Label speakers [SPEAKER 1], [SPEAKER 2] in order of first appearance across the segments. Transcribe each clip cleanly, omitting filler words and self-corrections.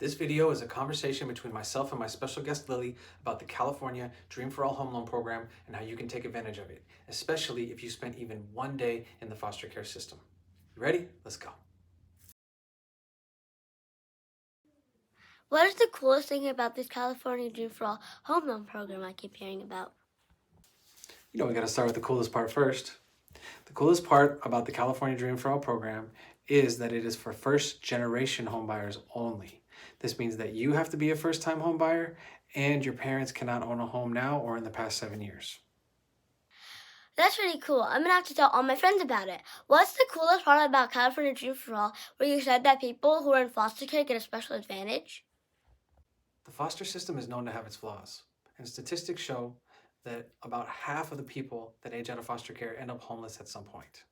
[SPEAKER 1] This video is a conversation between myself and my special guest Lily about the California Dream for All Home Loan Program and how you can take advantage of it, especially if you spent even one day in the foster care system. You ready? Let's go.
[SPEAKER 2] What is the coolest thing about this California Dream for All home loan program I keep hearing about?
[SPEAKER 1] We gotta start with the coolest part first. The coolest part about the California Dream for All program is that it is for first generation homebuyers only. This means that you have to be a first time homebuyer and your parents cannot own a home now or in the past 7 years.
[SPEAKER 2] That's really cool. I'm gonna have to tell all my friends about it. What's the coolest part about California Dream for All where you said that people who are in foster care get a special advantage?
[SPEAKER 1] The foster system is known to have its flaws, and statistics show that about half of the people that age out of foster care end up homeless at some point.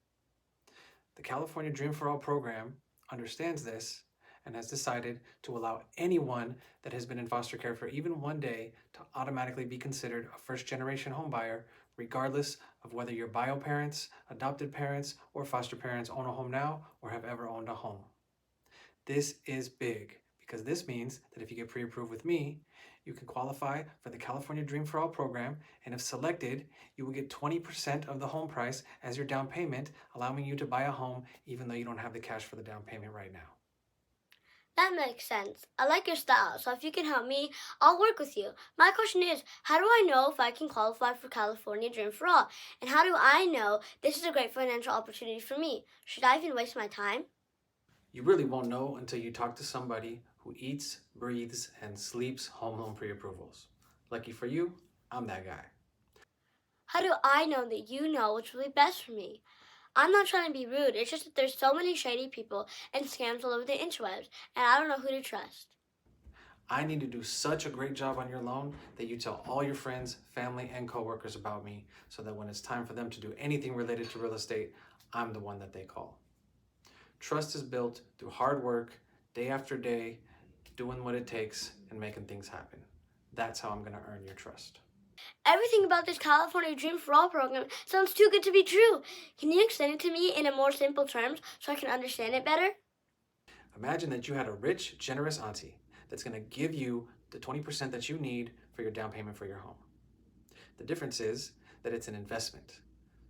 [SPEAKER 1] The California Dream for All program understands this and has decided to allow anyone that has been in foster care for even one day to automatically be considered a first generation homebuyer, regardless of whether your bio parents, adopted parents, or foster parents own a home now or have ever owned a home. This is big because this means that if you get pre-approved with me, you can qualify for the California Dream for All program, and if selected, you will get 20% of the home price as your down payment, allowing you to buy a home even though you don't have the cash for the down payment right now.
[SPEAKER 2] That makes sense. I like your style, so if you can help me, I'll work with you. My question is, how do I know if I can qualify for California Dream for All? And how do I know this is a great financial opportunity for me? Should I even waste my time?
[SPEAKER 1] You really won't know until you talk to somebody who eats, breathes, and sleeps home loan pre-approvals. Lucky for you, I'm that guy.
[SPEAKER 2] How do I know that you know what's really best for me? I'm not trying to be rude. It's just that there's so many shady people and scams all over the interwebs, and I don't know who to trust.
[SPEAKER 1] I need to do such a great job on your loan that you tell all your friends, family, and coworkers about me so that when it's time for them to do anything related to real estate, I'm the one that they call. Trust is built through hard work, day after day, doing what it takes and making things happen. That's how I'm going to earn your trust.
[SPEAKER 2] Everything about this California Dream for All program sounds too good to be true. Can you explain it to me in a more simple terms so I can understand it better?
[SPEAKER 1] Imagine that you had a rich, generous auntie that's going to give you the 20% that you need for your down payment for your home. The difference is that it's an investment.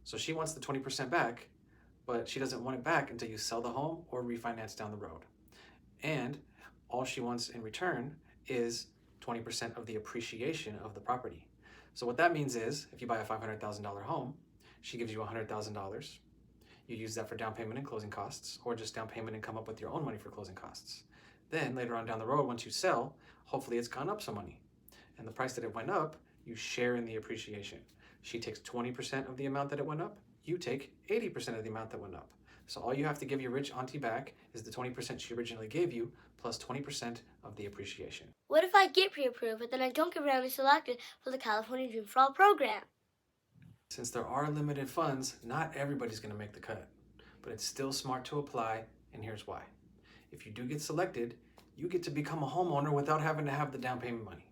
[SPEAKER 1] So she wants the 20% back, but she doesn't want it back until you sell the home or refinance down the road. And all she wants in return is 20% of the appreciation of the property. So what that means is if you buy a $500,000 home, she gives you $100,000. You use that for down payment and closing costs, or just down payment and come up with your own money for closing costs. Then later on down the road, once you sell, hopefully it's gone up some money. And the price that it went up, you share in the appreciation. She takes 20% of the amount that it went up, you take 80% of the amount that went up. So all you have to give your rich auntie back is the 20% she originally gave you, plus 20% of the appreciation.
[SPEAKER 2] What if I get pre-approved, but then I don't get randomly selected for the California Dream for All program?
[SPEAKER 1] Since there are limited funds, not everybody's going to make the cut, but it's still smart to apply, and here's why. If you do get selected, you get to become a homeowner without having to have the down payment money.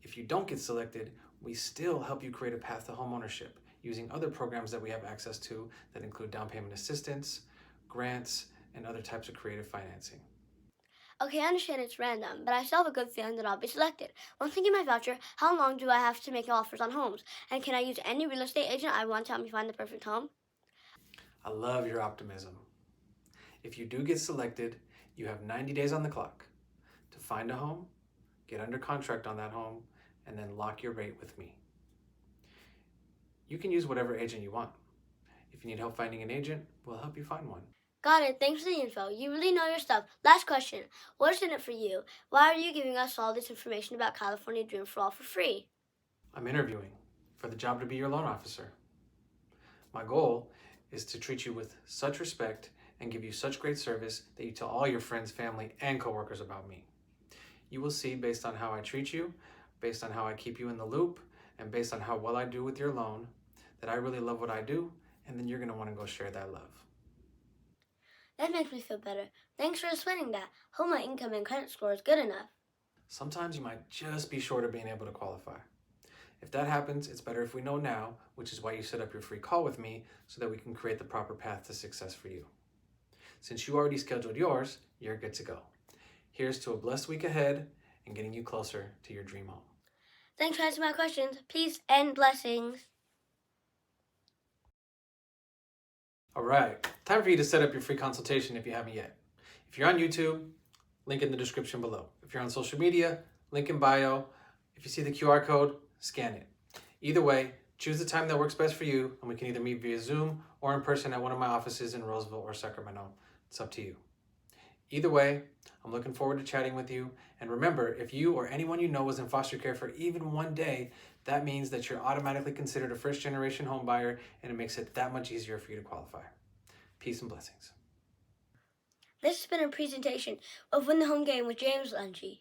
[SPEAKER 1] If you don't get selected, we still help you create a path to homeownership using other programs that we have access to that include down payment assistance, grants, and other types of creative financing.
[SPEAKER 2] Okay, I understand it's random, but I still have a good feeling that I'll be selected. Once I get my voucher, how long do I have to make offers on homes? And can I use any real estate agent I want to help me find the perfect home?
[SPEAKER 1] I love your optimism. If you do get selected, you have 90 days on the clock to find a home, get under contract on that home, and then lock your rate with me. You can use whatever agent you want. If you need help finding an agent, we'll help you find one.
[SPEAKER 2] Got it. Thanks for the info. You really know your stuff. Last question. What's in it for you? Why are you giving us all this information about California Dream for All for free?
[SPEAKER 1] I'm interviewing for the job to be your loan officer. My goal is to treat you with such respect and give you such great service that you tell all your friends, family, and coworkers about me. You will see based on how I treat you, based on how I keep you in the loop, and based on how well I do with your loan, that I really love what I do, and then you're going to want to go share that love.
[SPEAKER 2] That makes me feel better. Thanks for explaining that. Hope my income and credit score is good enough.
[SPEAKER 1] Sometimes you might just be short of being able to qualify. If that happens, it's better if we know now, which is why you set up your free call with me so that we can create the proper path to success for you. Since you already scheduled yours, you're good to go. Here's to a blessed week ahead and getting you closer to your dream home.
[SPEAKER 2] Thanks for answering my questions. Peace and blessings.
[SPEAKER 1] All right, time for you to set up your free consultation if you haven't yet. If you're on YouTube, link in the description below. If you're on social media, link in bio. If you see the QR code, scan it. Either way, choose the time that works best for you, and we can either meet via Zoom or in person at one of my offices in Roseville or Sacramento. It's up to you. Either way, I'm looking forward to chatting with you. And remember, if you or anyone you know was in foster care for even one day, that means that you're automatically considered a first-generation home buyer, and it makes it that much easier for you to qualify. Peace and blessings.
[SPEAKER 2] This has been a presentation of Win the Home Game with James Lungi.